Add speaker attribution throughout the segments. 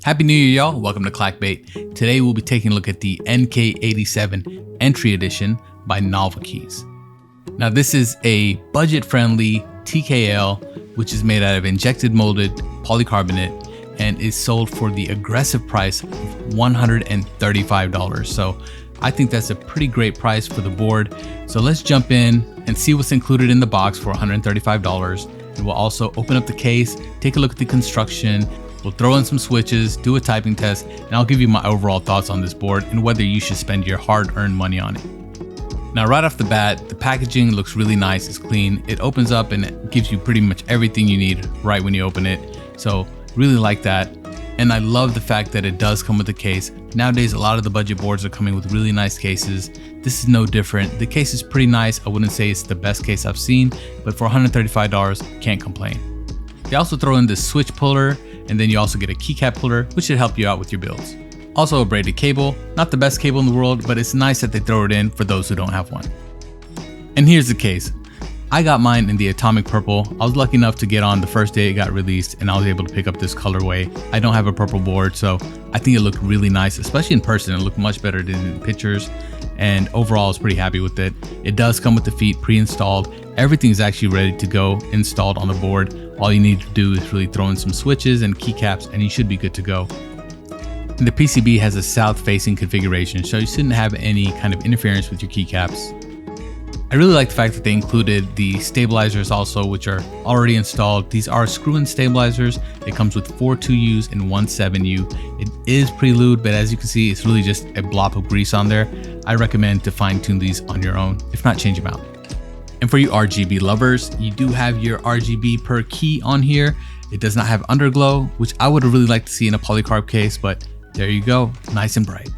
Speaker 1: Happy New Year, y'all. Welcome to Clackbait. Today we'll be taking a look at the NK87 Entry Edition by NovelKeys. Now this is a budget-friendly TKL, which is made out of injected molded polycarbonate and is sold for the aggressive price of $135. So I think that's a pretty great price for the board. So let's jump in and see what's included in the box for $135. And we'll also open up the case, take a look at the construction. We'll throw in some switches, do a typing test, and I'll give you my overall thoughts on this board and whether you should spend your hard-earned money on it. Now right off the bat, the packaging looks really nice, it's clean. It opens up and it gives you pretty much everything you need right when you open it. So really like that. And I love the fact that it does come with a case. Nowadays, a lot of the budget boards are coming with really nice cases. This is no different. The case is pretty nice. I wouldn't say it's the best case I've seen, but for $135, can't complain. They also throw in this switch puller, and then you also get a keycap puller, which should help you out with your builds. Also a braided cable, not the best cable in the world, but it's nice that they throw it in for those who don't have one. And here's the case. I got mine in the atomic purple. I was lucky enough to get on the first day it got released and I was able to pick up this colorway. I don't have a purple board, so I think it looked really nice, especially in person. It looked much better than in pictures, and overall I was pretty happy with it. It does come with the feet pre-installed. Everything's actually ready to go installed on the board. All you need to do is really throw in some switches and keycaps and you should be good to go. And the PCB has a south-facing configuration, so you shouldn't have any kind of interference with your keycaps. I really like the fact that they included the stabilizers also, which are already installed. These are screw-in stabilizers. It comes with 4 2Us and 1 7U. It is pre-lubed, but as you can see, it's really just a blob of grease on there. I recommend to fine-tune these on your own, if not change them out. And for you RGB lovers, you do have your RGB per key on here. It does not have underglow, which I would have really liked to see in a polycarb case, but there you go, nice and bright.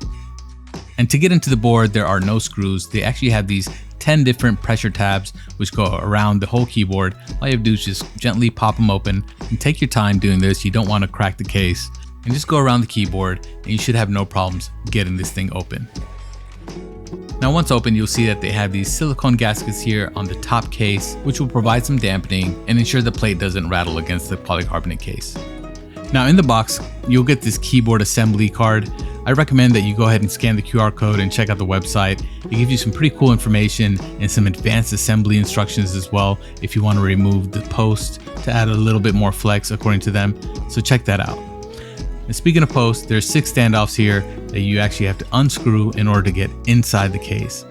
Speaker 1: And to get into the board, there are no screws. They actually have these 10 different pressure tabs which go around the whole keyboard. All you have to do is just gently pop them open and take your time doing this. You don't want to crack the case, and just go around the keyboard and you should have no problems getting this thing open. Now once open, you'll see that they have these silicone gaskets here on the top case, which will provide some dampening and ensure the plate doesn't rattle against the polycarbonate case. Now in the box, you'll get this keyboard assembly card. I recommend that you go ahead and scan the QR code and check out the website. It gives you some pretty cool information and some advanced assembly instructions as well if you want to remove the post to add a little bit more flex according to them. So check that out. And speaking of posts, there's 6 standoffs here that you actually have to unscrew in order to get inside the case.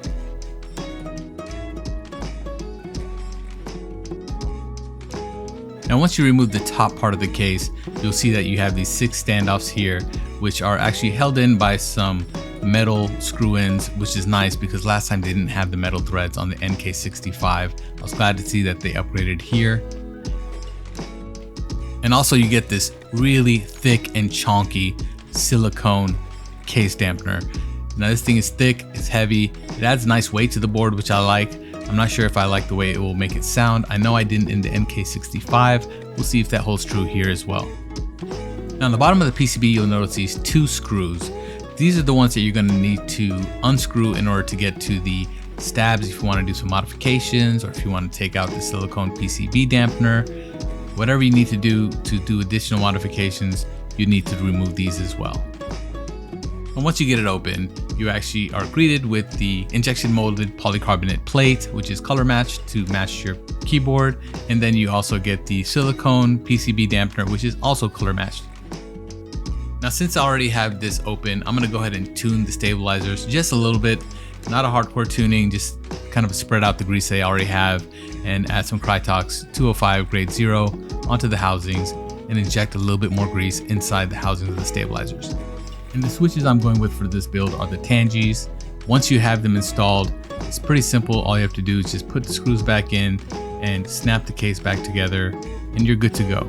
Speaker 1: Now once you remove the top part of the case, you'll see that you have these 6 standoffs here, which are actually held in by some metal screw-ins, which is nice because last time they didn't have the metal threads on the NK65. I was glad to see that they upgraded here. And also you get this really thick and chunky silicone case dampener. Now this thing is thick, it's heavy, it adds nice weight to the board, which I like. I'm not sure if I like the way it will make it sound. I know I didn't in the NK65. We'll see if that holds true here as well. Now on the bottom of the PCB, you'll notice these 2 screws. These are the ones that you're going to need to unscrew in order to get to the stabs if you want to do some modifications, or if you want to take out the silicone PCB dampener. Whatever you need to do additional modifications, you need to remove these as well. And once you get it open, you actually are greeted with the injection molded polycarbonate plate, which is color matched to match your keyboard. And then you also get the silicone PCB dampener, which is also color matched. Now, since I already have this open, I'm gonna go ahead and tune the stabilizers just a little bit. Not a hardcore tuning, just kind of spread out the grease they already have and add some Krytox 205 grade 0 onto the housings and inject a little bit more grease inside the housings of the stabilizers. And the switches I'm going with for this build are the Tangis. Once you have them installed, it's pretty simple. All you have to do is just put the screws back in and snap the case back together and you're good to go.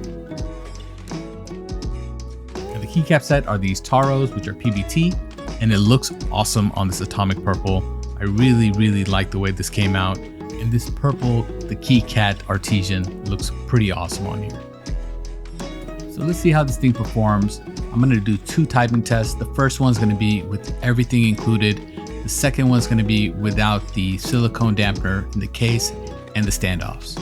Speaker 1: Now the keycap set are these Taros, which are PBT, and it looks awesome on this atomic purple. I really like the way this came out. And this purple, the keycat artesian, looks pretty awesome on here. So let's see how this thing performs. I'm going to do 2 typing tests. The first one's going to be with everything included. The second one's going to be without the silicone dampener in the case and the standoffs.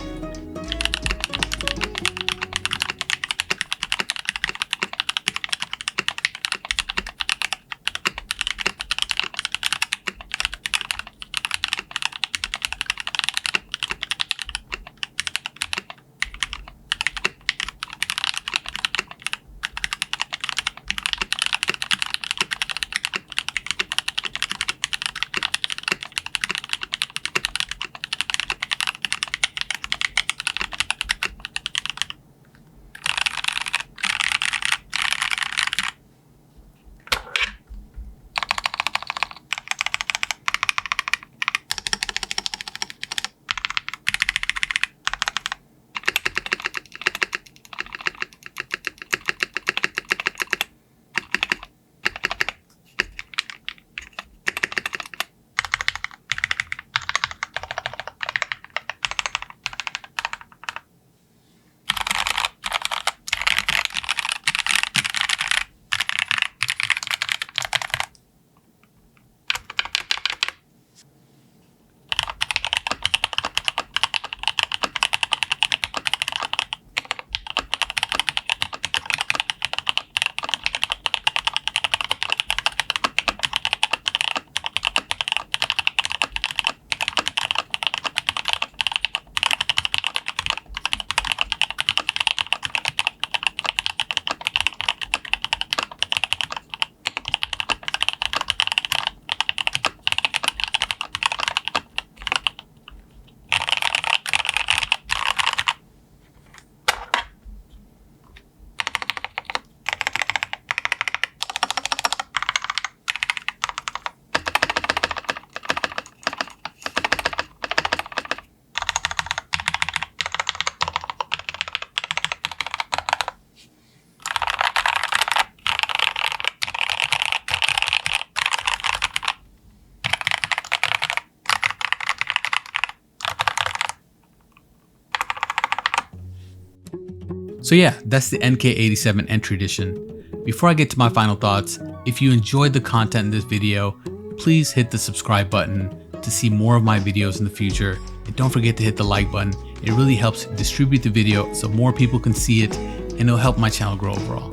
Speaker 1: So yeah, that's the NK87 Entry Edition. Before I get to my final thoughts, if you enjoyed the content in this video, please hit the subscribe button to see more of my videos in the future. And don't forget to hit the like button. It really helps distribute the video so more people can see it, and it'll help my channel grow overall.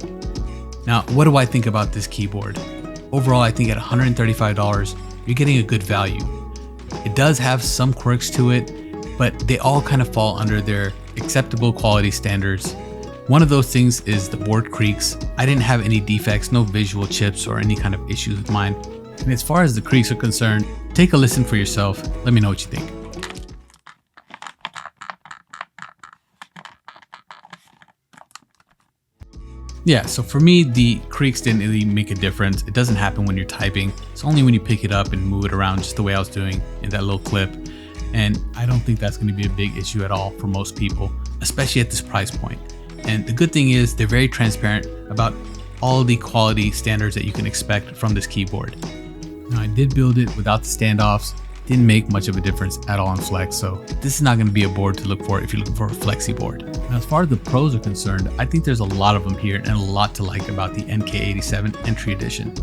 Speaker 1: Now, what do I think about this keyboard? Overall, I think at $135, you're getting a good value. It does have some quirks to it, but they all kind of fall under their acceptable quality standards. One of those things is the board creaks. I didn't have any defects, no visual chips or any kind of issues with mine. And as far as the creaks are concerned, take a listen for yourself. Let me know what you think. Yeah, so for me, the creaks didn't really make a difference. It doesn't happen when you're typing. It's only when you pick it up and move it around just the way I was doing in that little clip. And I don't think that's going to be a big issue at all for most people, especially at this price point. And the good thing is they're very transparent about all the quality standards that you can expect from this keyboard. Now, I did build it without the standoffs. Didn't make much of a difference at all on flex, so this is not going to be a board to look for if you're looking for a flexi board. Now, as far as the pros are concerned, I think there's a lot of them here and a lot to like about the NK87 Entry Edition.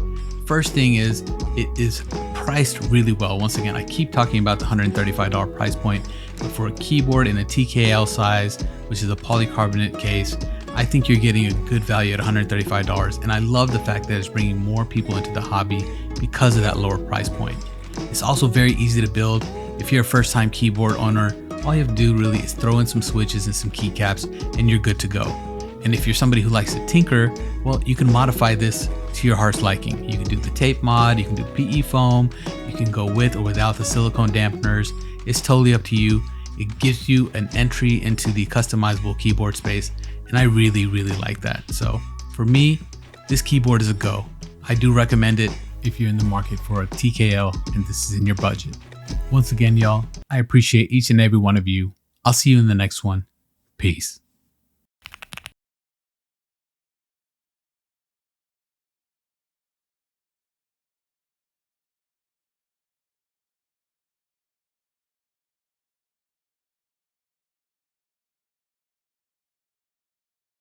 Speaker 1: First thing is, it is priced really well. Once again, I keep talking about the $135 price point, but for a keyboard in a TKL size, which is a polycarbonate case, I think you're getting a good value at $135, and I love the fact that it's bringing more people into the hobby because of that lower price point. It's also very easy to build. If you're a first-time keyboard owner, all you have to do really is throw in some switches and some keycaps, and you're good to go. And if you're somebody who likes to tinker, well, you can modify this to your heart's liking. You can do the tape mod, you can do PE foam, you can go with or without the silicone dampeners. It's totally up to you. It gives you an entry into the customizable keyboard space, and I really, really like that. So for me, this keyboard is a go. I do recommend it if you're in the market for a TKL and this is in your budget. Once again, y'all, I appreciate each and every one of you. I'll see you in the next one. Peace.